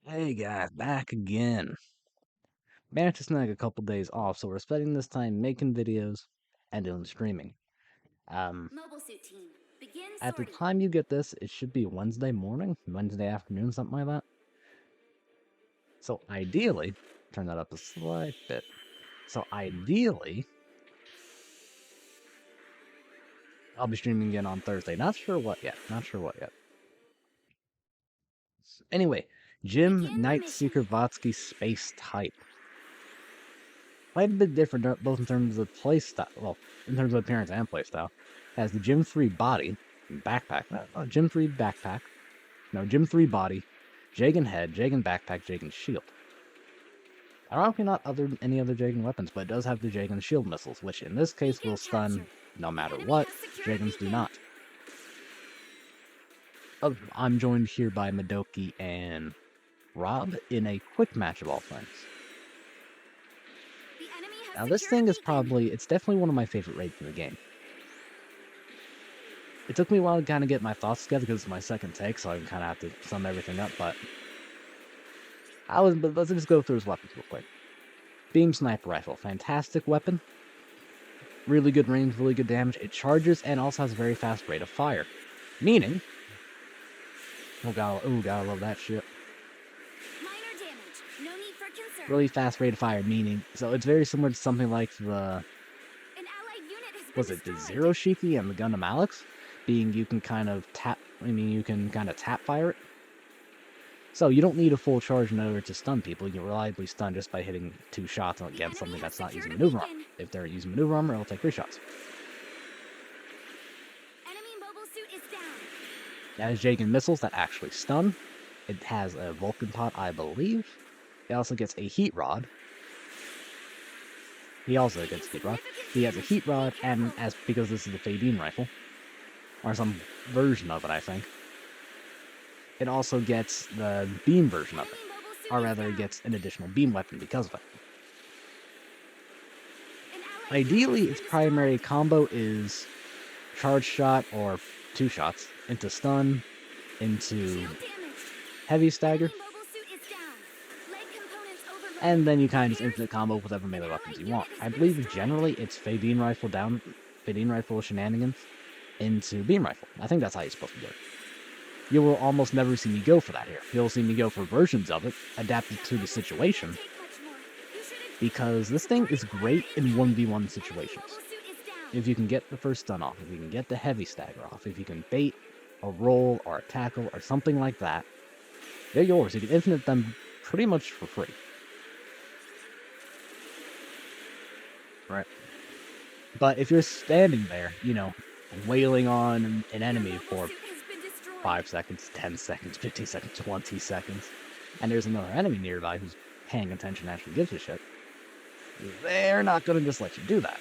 Hey guys, back again. Managed to snag a couple days off, so we're spending this time making videos and doing streaming. Um, Mobile suit team, begin at the sortie. time you get this, it should be Wednesday morning, Wednesday afternoon, something like that. So ideally, turn that up a slight bit. So ideally, I'll be streaming again on Thursday. Not sure what yet. Not sure what yet. Anyway, Jim Begin Night mission. Seeker Vatsky Space Type. Quite a bit different, both in terms of play style. Well, in terms of appearance and play style. Has the Gym 3 body, backpack. Gym 3 backpack. No, Gym 3 body, Jagan head, Jagan backpack, Jagan shield. Ironically, not any other Jagan weapons, but it does have the Jagan shield missiles, which in this case Beacon will captured. stun no The matter enemy what. has secured a Jagans do beacon. not. I'm joined here by Madoki and Rob in a quick match of all things. The enemy has Now, this secured a thing is beacon. it's definitely one of my favorite raids in the game. It took me a while to kind of get my thoughts together because it's my second take, so I kind of have to sum everything up, but let's just go through his weapons real quick. Beam Sniper Rifle, fantastic weapon. Really good range, really good damage. It charges and also has a very fast rate of fire. Meaning, gotta love that shit. Minor damage. No need for concern. Really fast rate of fire, meaning, so it's very similar to something like An allied unit has been was it the destroyed. Zero Shiki and the Gundam Alex? Being you can kind of tap fire it. So you don't need a full charge in order to stun people. You can reliably stun just by hitting 2 shots The against enemy something has that's not secured using a maneuver armor. beacon. If they're using maneuver armor, it'll take 3 shots. Enemy mobile suit is down. That is Jagan missiles that actually stun. It has a Vulcan pot, I believe. It also gets a heat rod. He also Taking gets heat rod. significant He has a damage. heat Be rod, and careful. as because this is a Fadine rifle, or some version of it, I think, it also gets the beam version of it. Enemy mobile suit Or is rather, it down. gets an additional beam weapon because of it. An allied unit has Ideally, its been primary destroyed. combo is charge shot or 2 shots into stun, into Shield damage. heavy stagger, Enemy mobile suit is down. Leg components and overloaded. then you kind of just Prepare. infinite combo with whatever An melee weapons allied you unit want. has I been believe destroyed. generally it's Fadine rifle shenanigans into beam rifle. I think that's how you're supposed to do it. You will almost never see me go for that here. You'll see me go for versions of it, adapted That to the mobile suit won't situation, take much more. You should because this thing supporting is fire great in incoming. 1v1 Enemy situations. mobile suit is down. If you can get the first stun off, if you can get the heavy stagger off, if you can bait a roll or a tackle or something like that, they're yours. You can infinite them pretty much for free. Right. But if you're standing there, wailing on an Your enemy mobile for suit has been destroyed. 5 seconds, 10 seconds, 15 seconds, 20 seconds, and there's another enemy nearby who's paying attention and actually gives a shit, they're not going to just let you do that.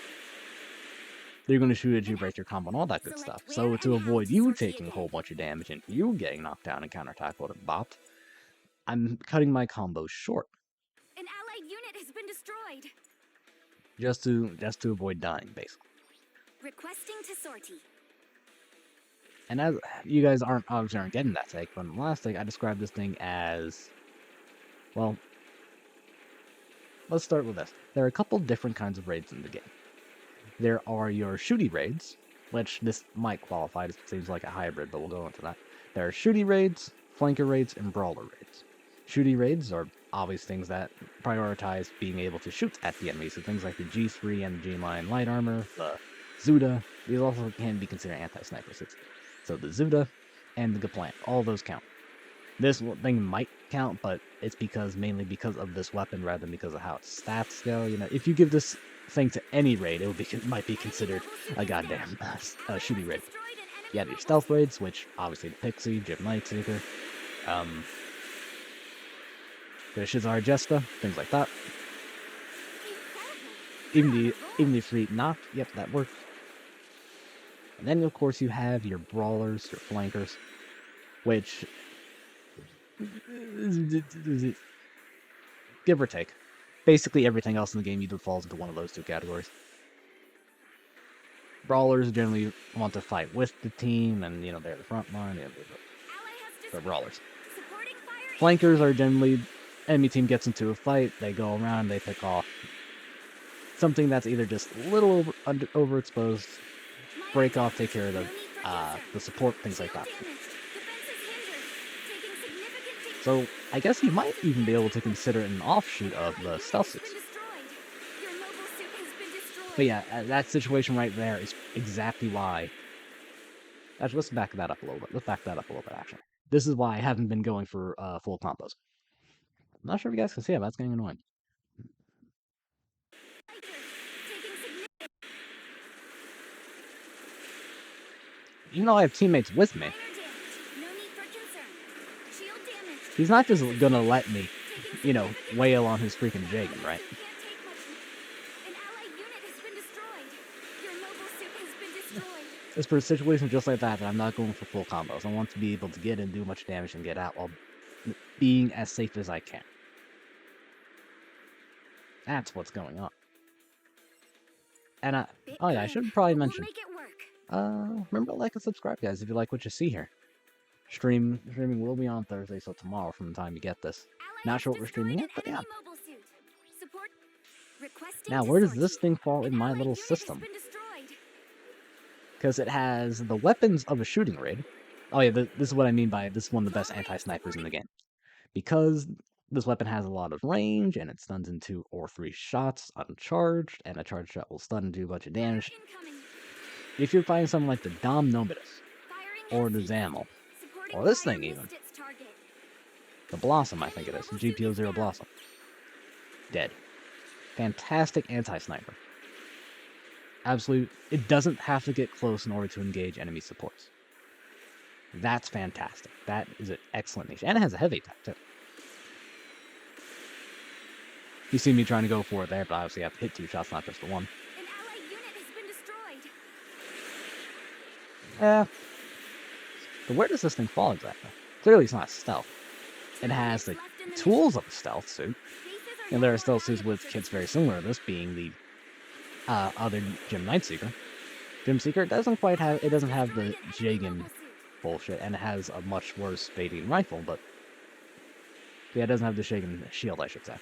They're going to shoot at you, break your combo, and all that good Select stuff. where So to and how avoid to you sortie taking a again. whole bunch of damage and you getting knocked down and counterattacked and bopped, I'm cutting my combos short. An allied unit has been destroyed. Just to avoid dying, basically. Requesting to sortie. And as you guys obviously aren't getting that take, but in the last take I described this thing as, well, let's start with this. There are a couple different kinds of raids in the game. There are your shooty raids, which this might qualify, it seems like a hybrid, but we'll go into that. There are shooty raids, flanker raids, and brawler raids. Shooty raids are obvious things that prioritize being able to shoot at the enemy, so things like the G3 and the G-Line light armor, the Zuda, these also can be considered anti-sniper systems. So the Zuda and the Gaplant, all those count. This thing might count, but it's mainly because of this weapon rather than because of how its stats go. If you give this thing to any raid, it might be considered a goddamn shooty raid. You have your stealth raids, which obviously the Pixie, Jim Nightseeker, the Shizar Jesta, things like that. Even the Fleet Knock, yep, that works. And then of course you have your brawlers, your flankers, which give or take. Basically everything else in the game either falls into one of those two categories. Brawlers generally want to fight with the team, and they're the front line, and they're brawlers. Flankers are generally, enemy team gets into a fight, they go around, they pick off something that's either just a little overexposed, break off, take care of the support, things like that. So I guess you might even be able to consider it an offshoot of the stealth suits. But yeah, that situation right there is exactly why. Actually, let's back that up a little bit. Let's back that up a little bit, actually. This is why I haven't been going for full combos. I'm not sure if you guys can see it, but that's getting annoying. Even though I have teammates with me, he's not just gonna let me, you know, wail on his freaking Jagan, right? It's for a situation just like that I'm not going for full combos. I want to be able to get in, do much damage, and get out while being as safe as I can. That's what's going on. And oh yeah, I should probably mention. Remember to like and subscribe, guys, if you like what you see here. Streaming will be on Thursday, so tomorrow from the time you get this. Not sure what we're streaming yet, but yeah. Now, where does this thing fall in my little system? Because it has the weapons of a shooting raid. Oh yeah, this is what I mean by this is one of the best anti-snipers in the game. Because this weapon has a lot of range, and it stuns in 2 or 3 shots uncharged, and a charged shot will stun and do a bunch of damage. If you're fighting something like the Dom Nomadus, or the Zamel, or this thing even, the Blossom I think it is, GPO-0 Blossom, dead. Fantastic anti-sniper. Absolute, it doesn't have to get close in order to engage enemy supports. That's fantastic. That is an excellent niche. And it has a heavy attack, too. You see me trying to go for it there, but obviously I have to hit 2 shots, not just the one. Yeah. But where does this thing fall exactly? Clearly it's not stealth. It has the tools of a stealth suit. And there are stealth suits with kits very similar to this, being the other Gym Night Seeker. Gym Seeker doesn't have the Jagan bullshit, and it has a much worse Vadian rifle, but yeah, it doesn't have the Jagan shield, I should say.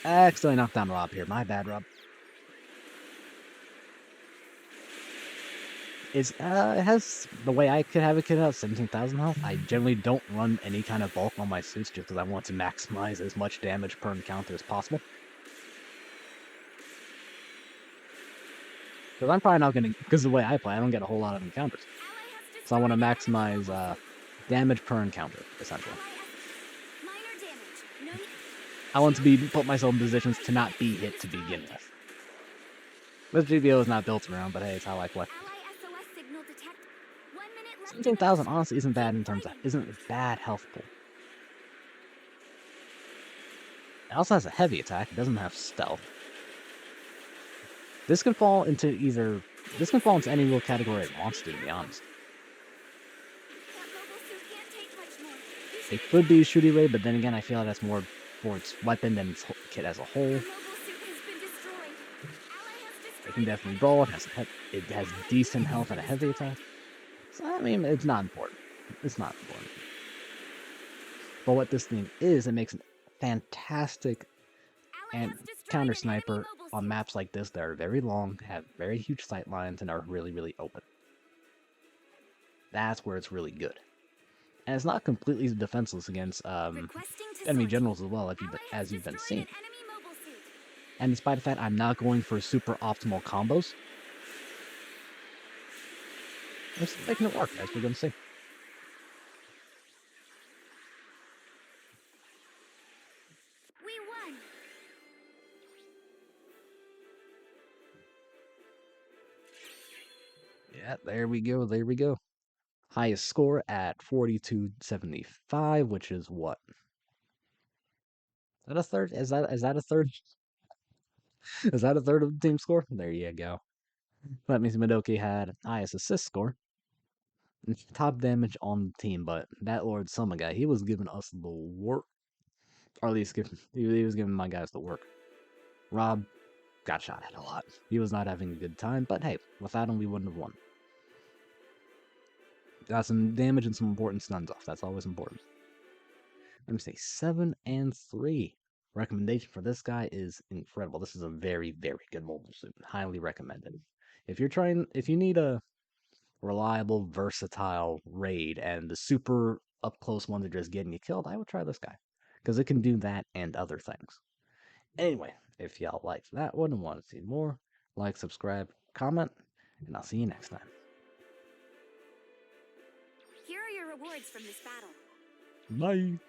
Accidentally knocked down Rob here. My bad, Rob. It has, the way I could have it kit out, 17,000 health. I generally don't run any kind of bulk on my suits just because I want to maximize as much damage per encounter as possible. Because I'm probably not going to, because the way I play, I don't get a whole lot of encounters. So I want to maximize damage per encounter, essentially. I want to put myself in positions to not be hit to begin with. This GBO is not built around, but hey, it's how I play. 17,000 honestly isn't bad isn't a bad health pool. It also has a heavy attack. It doesn't have stealth. This can fall into any real category it wants to be honest. It could be a shooty raid, but then again, I feel that's more for its weapon than its kit as a whole. It can definitely brawl. It has decent health and a heavy attack. So, I mean, it's not important. It's not important. But what this thing is, it makes a fantastic and counter sniper on maps like this that are very long, have very huge sight lines, and are really, really open. That's where it's really good. And it's not completely defenseless against enemy generals as well, as you've been seeing. And despite the fact I'm not going for super optimal combos, I'm still making it work, as we're going to see. We won. Yeah, there we go, there we go. Highest score at 4275, which is what? Is that a third? Is that a third? Is that a third of the team score? There you go. That means Madoki had highest assist score. Top damage on the team, but that Lord Summer guy, he was giving us the work. Or at least he was giving my guys the work. Rob got shot at a lot. He was not having a good time, but hey, without him, we wouldn't have won. Got some damage and some important stuns off. That's always important. Let me say 7 and 3. Recommendation for this guy is incredible. This is a very, very good mobile suit. Highly recommended. If you need a reliable, versatile raid and the super up close ones are just getting you killed, I would try this guy because it can do that and other things. Anyway, if y'all liked that one and want to see more, like, subscribe, comment, and I'll see you next time. Here are your rewards from this battle. Bye.